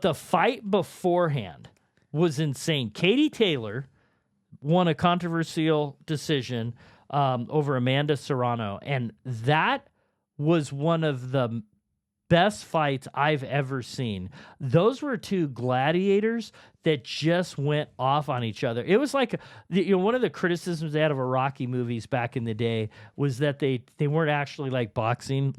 The fight beforehand was insane. Katie Taylor won a controversial decision over Amanda Serrano, and that was one of the best fights I've ever seen. Those were two gladiators that just went off on each other. It was like, one of the criticisms they had of Iraqi movies back in the day was that they weren't actually like boxing.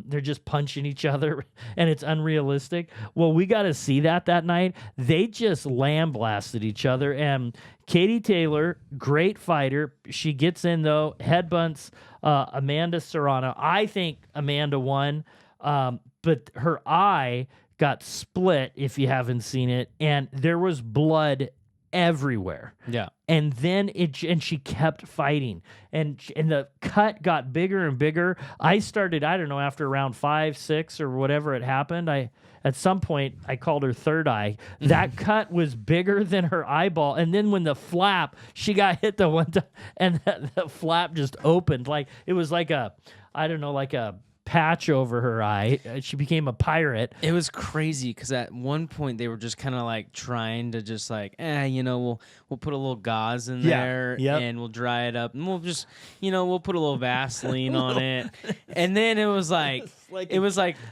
They're just punching each other, and it's unrealistic. Well, we got to see that night. They just lamb-blasted each other, and Katie Taylor, great fighter. She gets in, though, headbutts Amanda Serrano. I think Amanda won. But her eye got split, if you haven't seen it, and there was blood everywhere. Yeah. And then she kept fighting, and the cut got bigger and bigger. I started, I don't know, after round 5, 6, or whatever it happened, at some point I called her third eye. That cut was bigger than her eyeball, and then when the flap, she got hit the one time, and the flap just opened like it was like a, I don't know, like a patch over her eye. She became a pirate. It was crazy because at one point they were just kind of like trying to just like, we'll put a little gauze in there and we'll dry it up and we'll just, we'll put a little Vaseline on it. And then it was like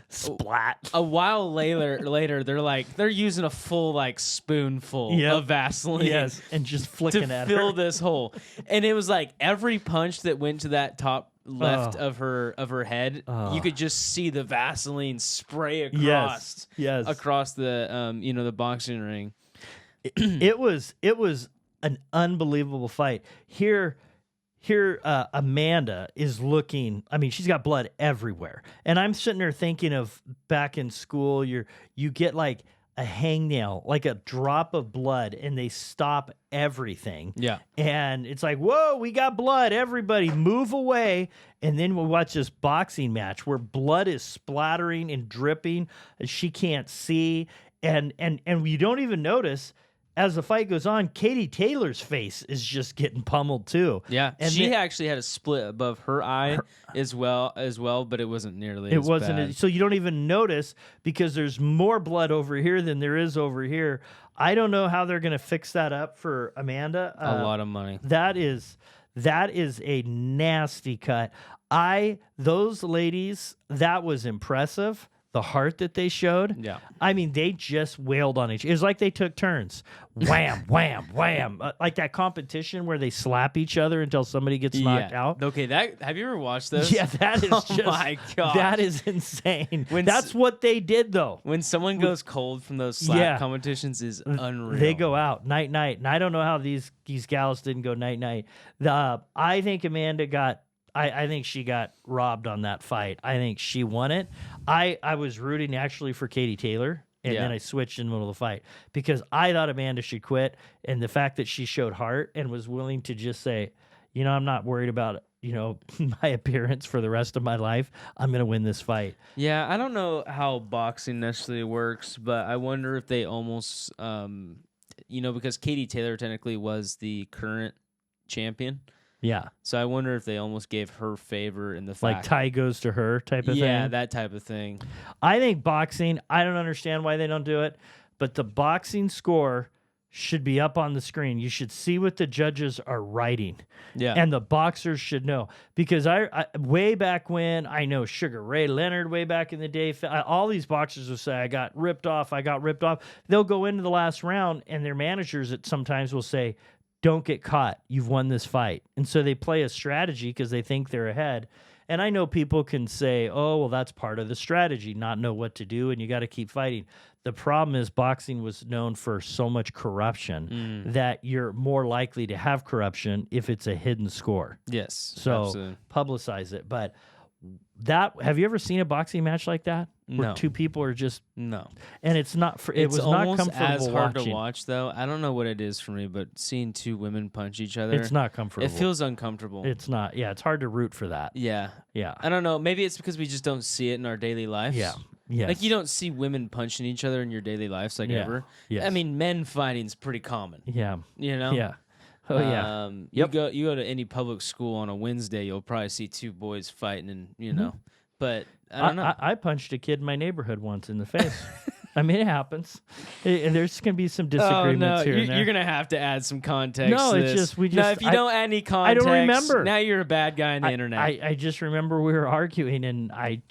splat. A while later, they're using a full like spoonful of Vaseline. Yes, and just flicking to at fill her. this hole. And it was like every punch that went to that top left of her head, you could just see the Vaseline spray across across the the boxing ring. It was an unbelievable fight. Here Amanda is looking, I mean, she's got blood everywhere. And I'm sitting there thinking of back in school, you get like a hangnail, like a drop of blood, and they stop everything. Yeah. And it's like, whoa, we got blood. Everybody move away. And then we'll watch this boxing match where blood is splattering and dripping. And she can't see. And you don't even notice as the fight goes on, Katie Taylor's face is just getting pummeled too. Yeah. And she actually had a split above her eye as well, but it wasn't nearly as bad. So you don't even notice because there's more blood over here than there is over here. I don't know how they're going to fix that up for Amanda. A lot of money. That is a nasty cut. Those ladies, that was impressive. The heart that they showed. Yeah. I mean, they just wailed on each other. It was like they took turns. Wham, wham, wham. Like that competition where they slap each other until somebody gets knocked out. Okay, have you ever watched this? Yeah, that is just, my God. That is insane. That's what they did, though. When someone goes cold from those slap competitions is unreal. They go out night. And I don't know how these gals didn't go night. I think Amanda got... I think she got robbed on that fight. I think she won it. I was rooting actually for Katie Taylor, and then I switched in the middle of the fight because I thought Amanda should quit. And the fact that she showed heart and was willing to just say, I'm not worried about my appearance for the rest of my life. I'm going to win this fight. Yeah, I don't know how boxing necessarily works, but I wonder if they almost, because Katie Taylor technically was the current champion. Yeah. So I wonder if they almost gave her favor in the fact. Like tie goes to her type of thing? Yeah, that type of thing. I think boxing, I don't understand why they don't do it, but the boxing score should be up on the screen. You should see what the judges are writing. Yeah. And the boxers should know. Because I way back when, I know Sugar Ray Leonard way back in the day, all these boxers will say, I got ripped off. They'll go into the last round, and their managers sometimes will say, don't get caught. You've won this fight. And so they play a strategy because they think they're ahead. And I know people can say, oh, well, that's part of the strategy, not know what to do, and you got to keep fighting. The problem is boxing was known for so much corruption that you're more likely to have corruption if it's a hidden score. Yes. So absolutely. Publicize it. But have you ever seen a boxing match like that? Where No. two people are just no, and it's not. It it's was not almost comfortable as hard watching. to watch though. I don't know what it is for me, but seeing two women punch each other, It's not comfortable. It feels uncomfortable. It's not. Yeah, it's hard to root for that. Yeah. I don't know. Maybe it's because we just don't see it in our daily lives. Yeah. Yes. Like you don't see women punching each other in your daily lives like ever. Yes. I mean, men fighting's pretty common. Yeah. Yeah. Oh yeah. You go to any public school on a Wednesday, you'll probably see two boys fighting, and But I don't know. I punched a kid in my neighborhood once in the face. I mean, it happens. And there's going to be some disagreements here and there. You're going to have to add some context. No, to it's this. just we just. No, if you don't add any context, I don't remember. Now you're a bad guy on the internet. I just remember we were arguing, and I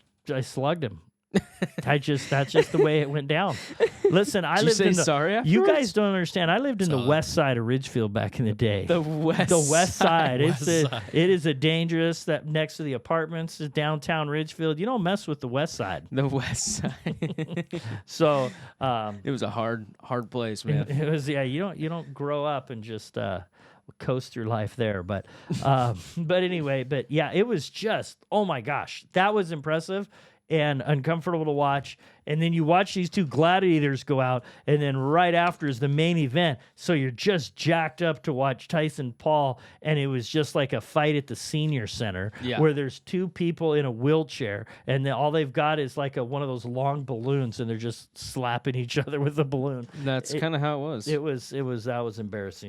slugged him. That's just the way it went down. Listen, I lived in the. Sorry afterwards? You guys don't understand. I lived in the west side of Ridgefield back in the day. The west side. It is a dangerous. That next to the apartments is downtown Ridgefield. You don't mess with the west side. The west side. So it was a hard place, man. It was. Yeah, you don't grow up and just coast your life there. But anyway. But yeah, it was just. Oh my gosh, that was impressive. And uncomfortable to watch. And then you watch these two gladiators go out, and then right after is the main event. So you're just jacked up to watch Tyson Paul, and it was just like a fight at the senior center where there's two people in a wheelchair, and all they've got is like one of those long balloons, and they're just slapping each other with the balloon. That's kind of how it was. That was embarrassing.